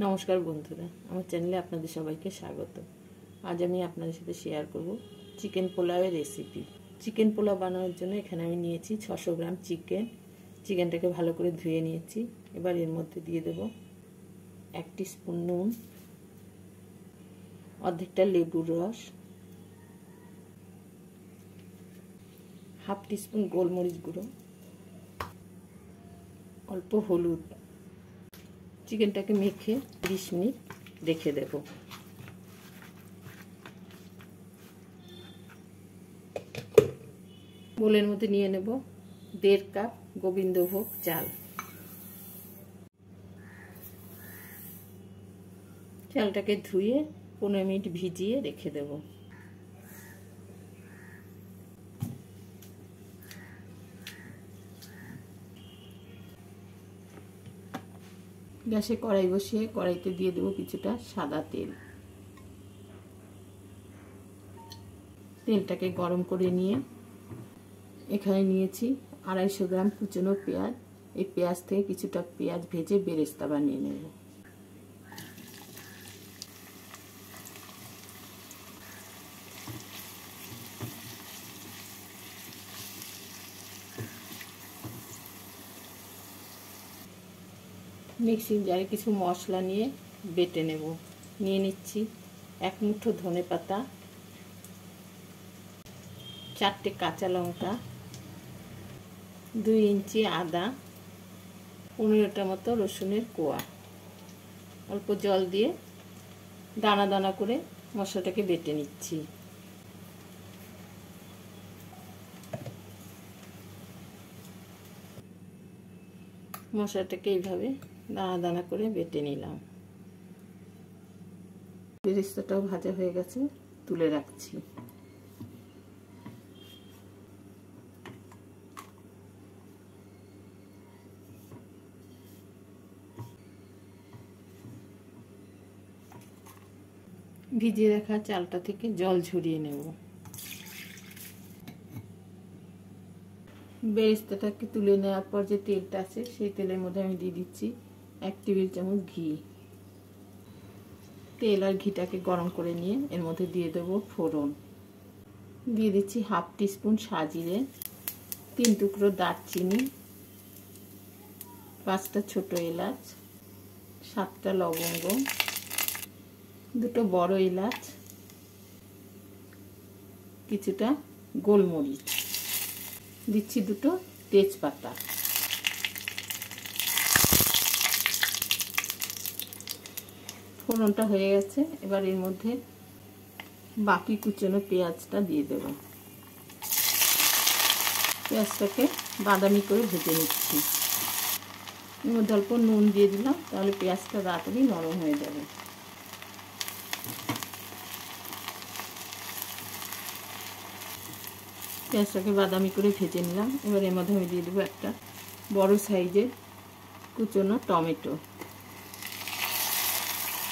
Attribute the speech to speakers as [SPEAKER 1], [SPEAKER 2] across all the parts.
[SPEAKER 1] নমস্কার বন্ধুরা, আমার চ্যানেলে আপনাদের সবাইকে স্বাগত। আজ আমি আপনাদের সাথে শেয়ার করব চিকেন পোলাওয়ের রেসিপি। চিকেন পোলাও বানানোর জন্য এখানে আমি নিয়েছি 600 গ্রাম চিকেনটাকে ভালো করে ধুয়ে নিয়েছি। এবার এর মধ্যে দিয়ে দেব 1 টিস্পুন নুন, অর্ধেকটা লেবুর রস, হাফ টিস্পুন গোলমরিচ গুঁড়ো, অল্প হলুদ। চিকেনটাকে মেখে 30 মিনিট রেখে দেব। বোলের মধ্যে নিয়ে নেব 1.5 কাপ গোবিন্দভোগ চাল। চালটাকে ধুয়ে 15 মিনিট ভিজিয়ে রেখে দেব। গ্যাসে কড়াই বসিয়ে কড়াইতে দিয়ে দেবো কিছুটা সাদা তেল। তেলটাকে গরম করে নিয়ে এখানে নিয়েছি 250 গ্রাম কুচনো পেঁয়াজ। এই পেঁয়াজ থেকে কিছুটা পেঁয়াজ ভেজে বেরেস্তা বানিয়ে নেব। মিক্সিং জারে কিছু মশলা নিয়ে বেটে নেব। নিয়ে নিচ্ছি 1 মুঠো ধনেপাতা, 4টে কাঁচা লঙ্কা, 2 ইঞ্চি আদা, 15টা মতো রসুনের কোয়া। অল্প জল দিয়ে দানা দানা করে মশলাটাকে বেটে নিচ্ছি। মশলাটাকে এইভাবে দানা দানা করে বেটে নিলাম। বেরেস্তাটাও ভাজা হয়ে গেছে, তুলে রাখছি। ভিজিয়ে রাখা চালটা থেকে জল ঝরিয়ে নেব। বেরেস্তাটাকে তুলে নেওয়ার পর যে তেলটা আছে সেই তেলের মধ্যে আমি দিয়ে দিচ্ছি 1 টেবিল চামচ ঘি। তেল আর ঘিটাকে গরম করে নিয়ে এর মধ্যে দিয়ে দেব ফোড়ন। দিয়ে দিচ্ছি হাফ টিস্পুন সাজিরে, 3 টুকরো দারচিনি, 5টা ছোট এলাচ, 7টা লবঙ্গ, 2টো বড় এলাচ, কিছুটা গোলমরিচ, দিচ্ছি 2টো তেজপাতা। ফোড়নটা হয়ে গেছে, এবার এর মধ্যে বাকি কুচনো পেঁয়াজটা দিয়ে দেব। পেঁয়াজটাকে বাদামি করে ভেজে নিচ্ছি। এর মধ্যে অল্প নুন দিয়ে দিলাম, তাহলে পেঁয়াজটা তাড়াতাড়ি নরম হয়ে যাবে। পেঁয়াজটাকে বাদামি করে ভেজে নিলাম। এবার এর মধ্যে আমি দিয়ে দেবো একটা বড় সাইজের কুচনো টমেটো।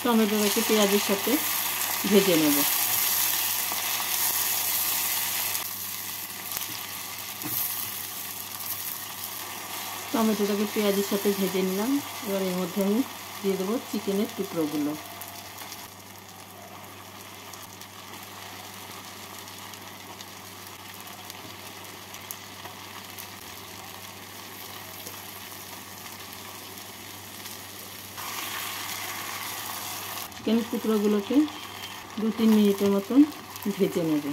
[SPEAKER 1] টমেটোটাকে পেঁয়াজের সাথে ভেজে নেব। টমেটোটাকে পেঁয়াজের সাথে ভেজে নিলাম। এবার এর মধ্যে আমি দিয়ে দেবো চিকেনের টুকরোগুলো। চিকেনের টুকরোগুলোকে 2-3 মিনিটের মতন ভেজে নেব।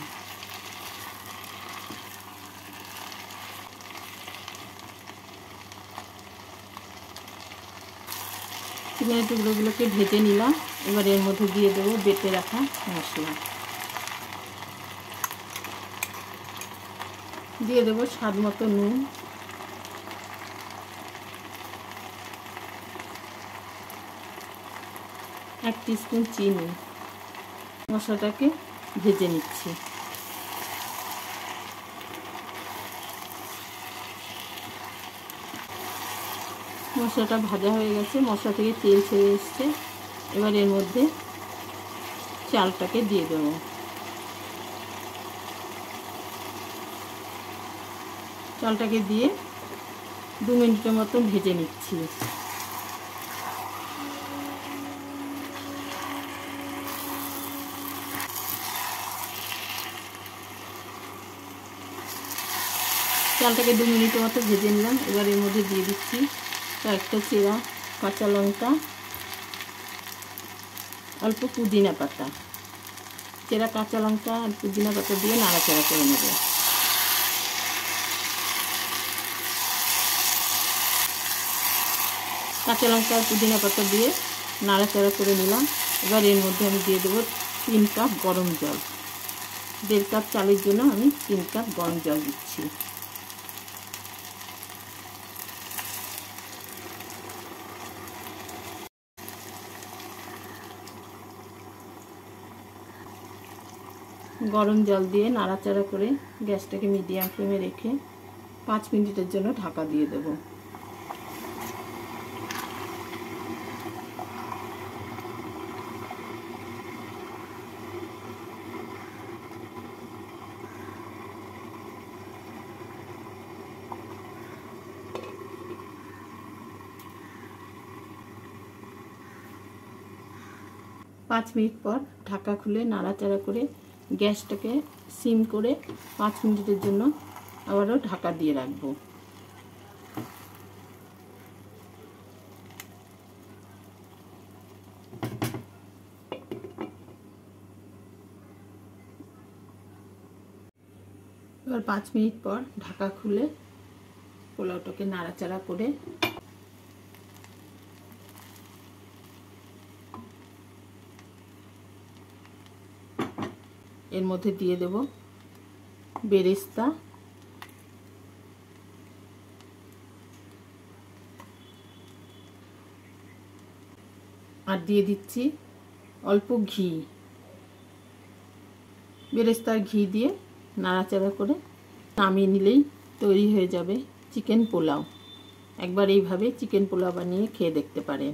[SPEAKER 1] চিকেনের টুকরোগুলোকে ভেজে নিলাম। এবার এর মধ্যে দিয়ে দেবো বেটে রাখা মশলা। দিয়ে দেবো স্বাদ মতো নুন, এক টিস্পুন চিনি। মশলাটাকে ভেজে নিচ্ছি। মশলাটা ভাজা হয়ে গেছে, মশলা থেকে তেল ছেড়ে এসছে। এবার এর মধ্যে চালটাকে দিয়ে দেব। চালটাকে দিয়ে 2 মিনিটের মতো ভেজে নিচ্ছি। চালটাকে 2 মিনিটের মতো ভেজে নিলাম। এবার এর মধ্যে দিয়ে দিচ্ছি কয়েকটা চেরা কাঁচা লঙ্কা, অল্প পুদিনা পাতা। চেরা কাঁচা লঙ্কা আর পুদিনা পাতা দিয়ে নাড়াচাড়া করে নেব। কাঁচা লঙ্কা আর পুদিনা পাতা দিয়ে নাড়াচাড়া করে নিলাম। এবার এর মধ্যে আমি দিয়ে দেবো 3 কাপ গরম জল। 1.5 কাপ চালের জন্য আমি 3 কাপ গরম জল দিচ্ছি। গরম জল দিয়ে নাড়াচাড়া করে গ্যাসটাকে মিডিয়াম ফ্লেমে রেখে 5 মিনিটের জন্য ঢাকা দিয়ে দেব। পাঁচ মিনিট পর ঢাকা খুলে নাড়াচাড়া করে গ্যাসটাকে সিম করে 5 মিনিটের জন্য আবারও ঢাকা দিয়ে রাখবো। এবার 5 মিনিট পর ঢাকা খুলে পোলাওটাকে নাড়াচাড়া করে এর মধ্যে দিয়ে দেব বেরেস্তা, আর দিয়ে দিচ্ছি অল্প ঘি। বেরেস্তার ঘি দিয়ে নাড়াচাড়া করে নামিয়ে নিলেই তৈরি হয়ে যাবে চিকেন পোলাও। একবার এইভাবে চিকেন পোলাও বানিয়ে খেয়ে দেখতে পারেন।